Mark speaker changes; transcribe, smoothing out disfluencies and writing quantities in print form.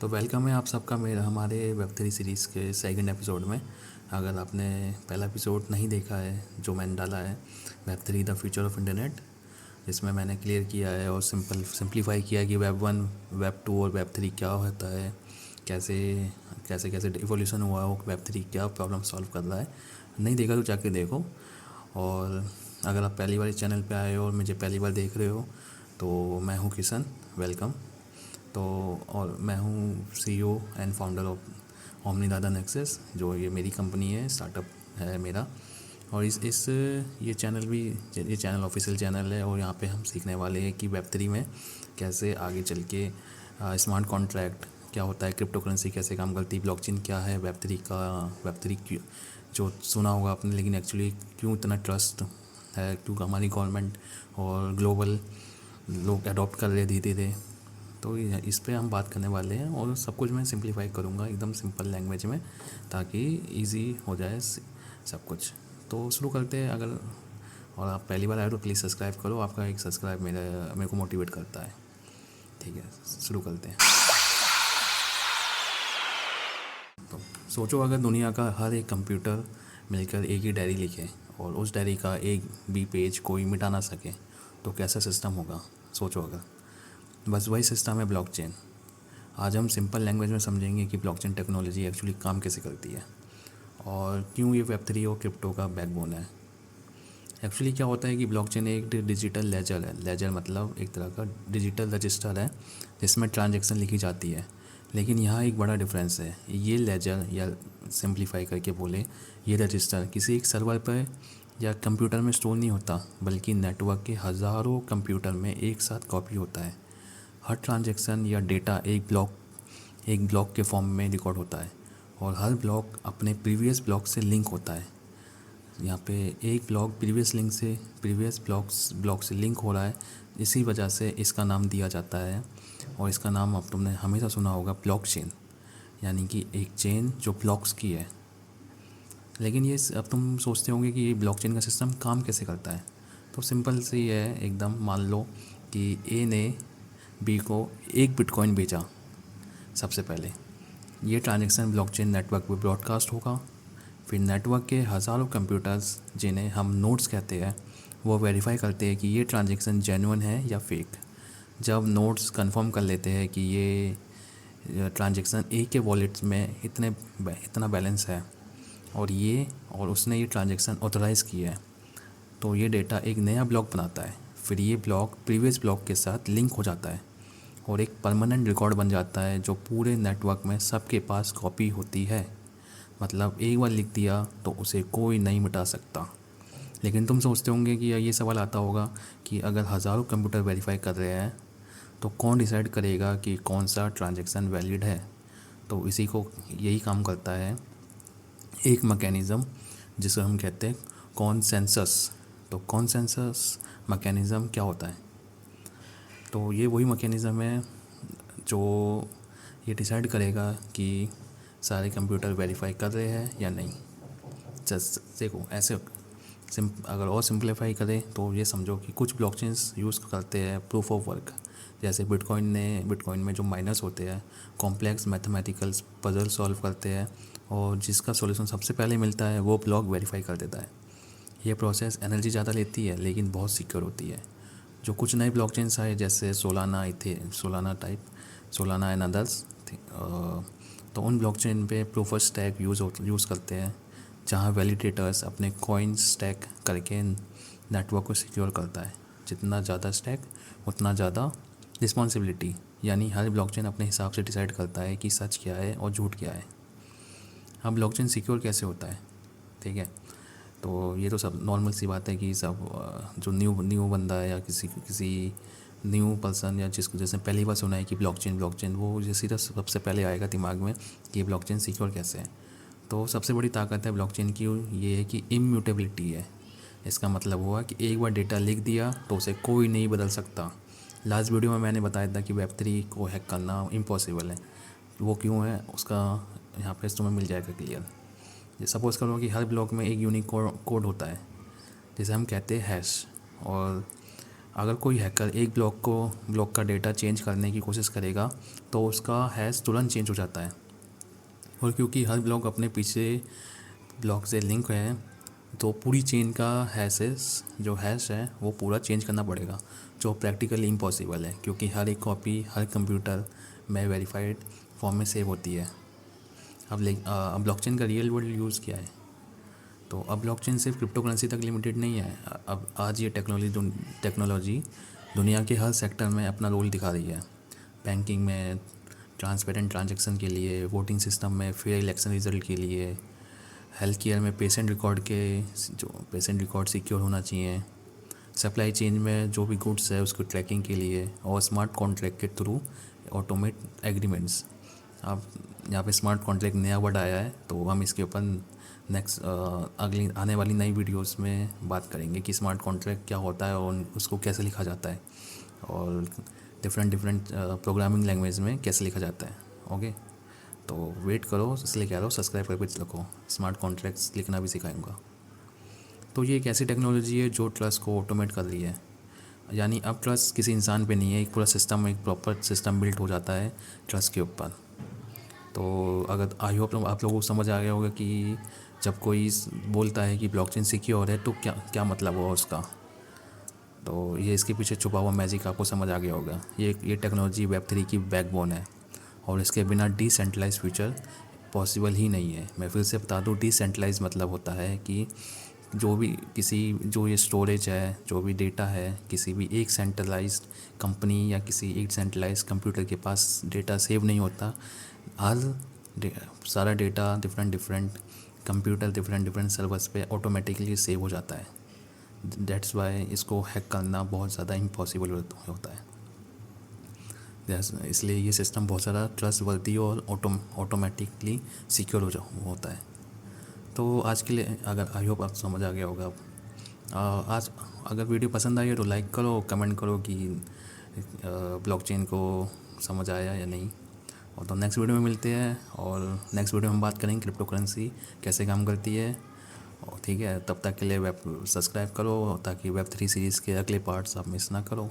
Speaker 1: तो वेलकम है आप सबका मेरा हमारे वेब थ्री सीरीज़ के सेकंड एपिसोड में। अगर आपने पहला एपिसोड नहीं देखा है जो मैंने डाला है, web three the future of internet, जिसमें मैंने क्लियर किया है और सिंप्लीफाई किया है कि वेब वन, वेब टू और वेब थ्री क्या होता है, कैसे कैसे कैसे इवोल्यूशन हुआ हो, वेब थ्री क्या प्रॉब्लम सॉल्व कर रहा है। नहीं देखा तो जाके देखो। और अगर आप पहली बार इस चैनल पे आए हो और मुझे पहली बार देख रहे हो तो मैं हूँ किशन, वेलकम। तो और मैं हूँ CEO and founder of omni दादा नेक्सस, जो ये मेरी कंपनी है, स्टार्टअप है मेरा। और इस ये चैनल भी, ये चैनल ऑफिशियल चैनल है और यहाँ पे हम सीखने वाले हैं कि वेब थ्री में कैसे आगे चल के स्मार्ट कॉन्ट्रैक्ट क्या होता है, क्रिप्टो करेंसी कैसे काम करती है, ब्लॉकचेन क्या है, वेब थ्री क्यों, जो सुना होगा आपने लेकिन एक्चुअली क्यों इतना ट्रस्ट है, क्यों हमारी गवर्नमेंट और ग्लोबल लोग अडॉप्ट कर रहे हैं धीरे धीरे। तो इस पे हम बात करने वाले हैं और सब कुछ मैं सिंप्लीफाई करूँगा एकदम सिंपल लैंग्वेज में, ताकि इजी हो जाए सब कुछ। तो शुरू करते हैं। अगर और आप पहली बार आए तो प्लीज़ सब्सक्राइब करो, आपका एक सब्सक्राइब मेरे को मोटिवेट करता है। ठीक है, शुरू करते हैं। तो सोचो, अगर दुनिया का हर एक कंप्यूटर मिलकर एक ही डायरी लिखे और उस डायरी का एक भी पेज कोई मिटा ना सके, तो कैसा सिस्टम होगा। सोचो, अगर बस वही सिस्टम है ब्लॉकचेन। आज हम सिंपल लैंग्वेज में समझेंगे कि ब्लॉकचेन टेक्नोलॉजी एक्चुअली काम कैसे करती है और क्यों ये वेब थ्री और क्रिप्टो का बैकबोन है। एक्चुअली क्या होता है कि ब्लॉकचेन एक डिजिटल लेजर है। लेजर मतलब एक तरह का डिजिटल रजिस्टर है जिसमें ट्रांजैक्शन लिखी जाती है। लेकिन यहाँ एक बड़ा डिफरेंस है। ये लेजर, या सिंप्लीफाई करके बोले, ये रजिस्टर किसी एक सर्वर पर या कंप्यूटर में स्टोर नहीं होता, बल्कि नेटवर्क के हज़ारों कंप्यूटर में एक साथ कॉपी होता है। हर ट्रांजैक्शन या डेटा एक ब्लॉक के फॉर्म में रिकॉर्ड होता है और हर ब्लॉक अपने प्रीवियस ब्लॉक से लिंक होता है। यहाँ पे एक ब्लॉक प्रीवियस ब्लॉक से लिंक हो रहा है, इसी वजह से इसका नाम दिया जाता है। और इसका नाम अब तुमने हमेशा सुना होगा, ब्लॉकचेन, यानी कि एक चेन जो ब्लॉक्स की है। लेकिन ये अब तुम सोचते होंगे कि ये ब्लॉकचेन का सिस्टम काम कैसे करता है। तो सिंपल सी है एकदम। मान लो कि ए ने बी को एक बिटकॉइन बेचा। सबसे पहले ये ट्रांजैक्शन ब्लॉकचेन नेटवर्क पर ब्रॉडकास्ट होगा। फिर नेटवर्क के हज़ारों कंप्यूटर्स, जिन्हें हम नोड्स कहते हैं, वो वेरीफाई करते हैं कि ये ट्रांजैक्शन जेन्युइन है या फेक। जब नोड्स कंफर्म कर लेते हैं कि ये ट्रांजैक्शन ए के वॉलेट्स में इतना बैलेंस है और उसने ये ट्रांजैक्शन ऑथराइज़ की है, तो ये डेटा एक नया ब्लॉक बनाता है। फिर ये ब्लॉक प्रीवियस ब्लॉक के साथ लिंक हो जाता है और एक परमानेंट रिकॉर्ड बन जाता है जो पूरे नेटवर्क में सबके पास कॉपी होती है। मतलब एक बार लिख दिया तो उसे कोई नहीं मिटा सकता। लेकिन तुम सोचते होंगे कि ये सवाल आता होगा कि अगर हज़ारों कंप्यूटर वेरीफाई कर रहे हैं तो कौन डिसाइड करेगा कि कौन सा ट्रांजैक्शन वैलिड है। तो इसी को यही काम करता है एक मैकेनिज़्म जिसे हम कहते हैं कॉन्सेंसस। तो कॉन्सेंसस मैकेनिज़्म क्या होता है? तो ये वही मैकेनिज़्म है जो ये डिसाइड करेगा कि सारे कंप्यूटर वेरीफाई कर रहे हैं या नहीं। जस्ट देखो, ऐसे अगर और सिंप्लीफाई करें तो ये समझो कि कुछ ब्लॉकचेन्स यूज़ करते हैं प्रूफ ऑफ वर्क। जैसे बिटकॉइन में जो माइनर्स होते हैं कॉम्प्लेक्स मैथमेटिकल पजल सॉल्व करते हैं और जिसका सॉल्यूशन सबसे पहले मिलता है वो ब्लॉक वेरीफाई कर देता है। ये प्रोसेस एनर्जी ज़्यादा लेती है लेकिन बहुत सिक्योर होती है। जो कुछ नए ब्लॉकचेन्स आए जैसे सोलाना एंड अदर्स, तो उन ब्लॉकचेन पे प्रूफ ऑफ स्टैक यूज़ करते हैं, जहाँ वैलिडेटर्स अपने कॉइन्स स्टैक करके नेटवर्क को सिक्योर करता है। जितना ज़्यादा स्टैक उतना ज़्यादा रिस्पॉन्सिबिलिटी, यानी हर ब्लॉकचेन अपने हिसाब से डिसाइड करता है कि सच क्या है और झूठ क्या है। अब ब्लॉकचेन सिक्योर कैसे होता है, ठीक है। तो ये तो सब नॉर्मल सी बात है कि सब जो न्यू बंदा है या किसी न्यू पर्सन या जिसको जैसे पहली बार सुना है कि ब्लॉकचेन, वो जैसे तो सबसे पहले आएगा दिमाग में कि ब्लॉकचेन सिक्योर कैसे है। तो सबसे बड़ी ताकत है ब्लॉकचेन की ये है कि इम्यूटेबिलिटी है। इसका मतलब हुआ कि एक बार डेटा लिख दिया तो उसे कोई नहीं बदल सकता। लास्ट वीडियो में मैंने बताया था कि वेब थ्री को हैक करना इम्पॉसिबल है। वो क्यों है उसका यहाँ पे तुम्हें मिल जाएगा क्लियर। सपोज़ करो कि हर ब्लॉक में एक यूनिक कोड होता है जिसे हम कहते हैं हैश। और अगर कोई हैकर एक ब्लॉक का डेटा चेंज करने की कोशिश करेगा तो उसका हैश तुरंत चेंज हो जाता है। और क्योंकि हर ब्लॉक अपने पीछे ब्लॉक से लिंक है तो पूरी चेन का जो हैश है वो पूरा चेंज करना पड़ेगा, जो प्रैक्टिकली इम्पॉसिबल है क्योंकि हर एक कॉपी हर कंप्यूटर में वेरीफाइड फॉर्म में सेव होती है। अब ब्लॉकचेन का रियल वर्ल्ड यूज़ क्या है? तो अब ब्लॉकचेन सिर्फ क्रिप्टो करेंसी तक लिमिटेड नहीं है। अब आज ये टेक्नोलॉजी दुनिया के हर सेक्टर में अपना रोल दिखा रही है। बैंकिंग में ट्रांसपेरेंट ट्रांजैक्शन के लिए, वोटिंग सिस्टम में फेयर इलेक्शन रिजल्ट के लिए, हेल्थ केयर में पेशेंट रिकॉर्ड सिक्योर होना चाहिए, सप्लाई चेन में जो भी गुड्स है उसको ट्रैकिंग के लिए, और स्मार्ट कॉन्ट्रैक्ट के थ्रू ऑटोमेट एग्रीमेंट्स। अब यहाँ पे स्मार्ट कॉन्ट्रैक्ट नया वर्ड आया है तो हम इसके ऊपर नेक्स्ट अगली आने वाली नई वीडियोस में बात करेंगे कि स्मार्ट कॉन्ट्रैक्ट क्या होता है और उसको कैसे लिखा जाता है और डिफरेंट प्रोग्रामिंग लैंग्वेज में कैसे लिखा जाता है। ओके, तो वेट करो, इसलिए कह रहा हूँ सब्सक्राइब करके रखो, स्मार्ट कॉन्ट्रैक्ट्स लिखना भी सिखाऊंगा। तो ये एक ऐसी टेक्नोलॉजी है जो ट्रस्ट को ऑटोमेट कर रही है। यानी अब ट्रस्ट किसी इंसान पे नहीं है, एक पूरा सिस्टम, एक प्रॉपर सिस्टम बिल्ट हो जाता है ट्रस्ट के ऊपर। तो अगर आई होप आप लोगों को समझ आ गया होगा कि जब कोई बोलता है कि ब्लॉकचेन सिक्योर है तो क्या क्या मतलब हुआ उसका। तो ये इसके पीछे छुपा हुआ मैजिक आपको समझ आ गया होगा। ये टेक्नोलॉजी वेब3 की बैकबोन है और इसके बिना डिसेंट्रलाइज फ्यूचर पॉसिबल ही नहीं है। मैं फिर से बता दूँ, डिसेंट्रलाइज मतलब होता है कि जो ये स्टोरेज है, जो भी डेटा है, किसी भी एक सेंट्रलाइज्ड कंपनी या किसी एक सेंट्रलाइज्ड कंप्यूटर के पास डेटा सेव नहीं होता। सारा data different computer different servers पे ऑटोमेटिकली सेव हो जाता है। दैट्स वाई इसको हैक करना बहुत ज़्यादा इम्पॉसिबल होता है। इसलिए ये सिस्टम बहुत ज़्यादा ट्रस्टवर्दी और ऑटोमेटिकली सिक्योर होता है। तो आज के लिए अगर आई होप आप समझ आ गया होगा। आज अगर वीडियो पसंद आई है तो लाइक करो, कमेंट करो कि ब्लॉकचेन को समझ आया या नहीं। और तो नेक्स्ट वीडियो में मिलते हैं और नेक्स्ट वीडियो में हम बात करेंगे क्रिप्टो करेंसी कैसे काम करती है। और ठीक है, तब तक के लिए सब्सक्राइब करो ताकि वेब3 सीरीज़ के अगले पार्ट्स आप मिस ना करो।